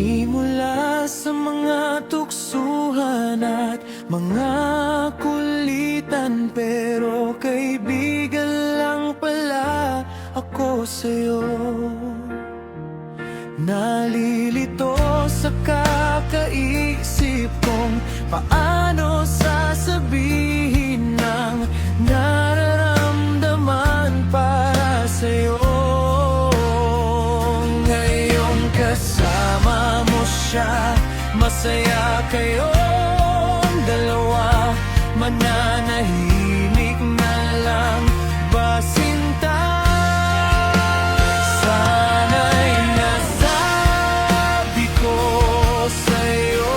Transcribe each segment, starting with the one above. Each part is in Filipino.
Di mula sa mga tuksuhan at mga kulitan, pero kaibigan lang pala ako sa'yo. Nalilito sa kakaisip kong paano sasabihin ng nararamdaman para sa'yo. Ngayong kasama mo siya, masaya kayong dalawa, mananahimik na lang ba sinta? Sana'y nasabi ko sa'yo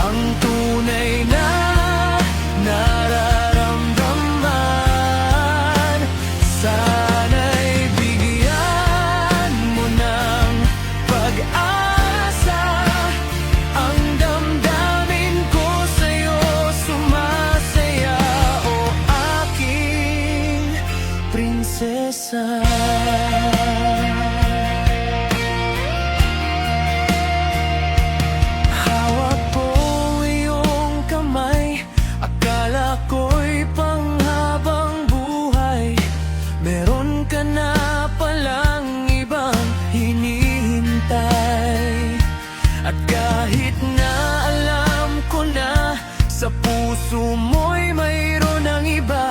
ang tunay na nararamdaman. Sana'y bigyan mo ng pag-asa ang damdamin ko sa'yo, sumasaya o aking prinsesa. Hawak ko iyong kamay, akala ko'y panghabang buhay. Meron ka na palang ibang hinihintay. At kahit na alam ko na sa puso mo'y mayroon ng iba,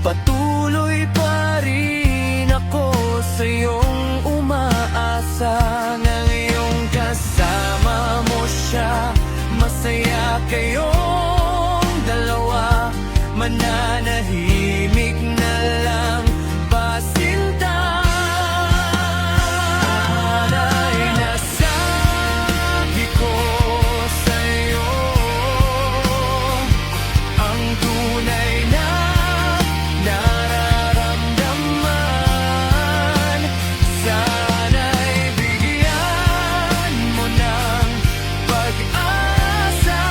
patuloy pa rin ako sa iyong umaasa. Ngayong kasama mo siya, masaya kayong dalawa, mananahimik na lang ba sinta? Sana'y nasabi ko sa'yo ang tunay na nararamdaman. Sana'y bigyan mo ng pag-asa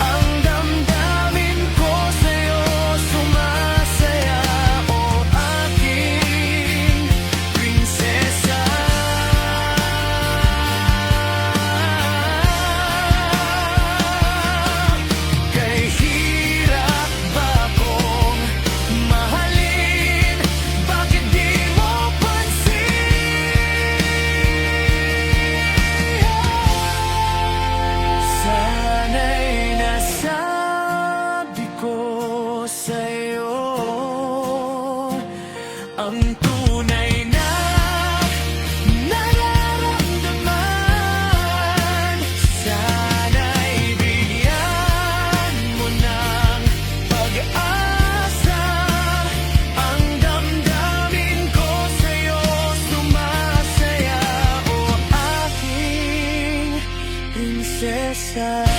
ang damdamin ko sa'yo, sumasaya o aking prinsesa. Kay hirap ba kong mahalin? Bakit di mo pansin? Sana'y nasabi ko sa'yo ang tunay na nararamdaman. Sana'y bigyan mo ng pag-asa ang damdamin ko sa'yo, sumasaya o aking prinsesa.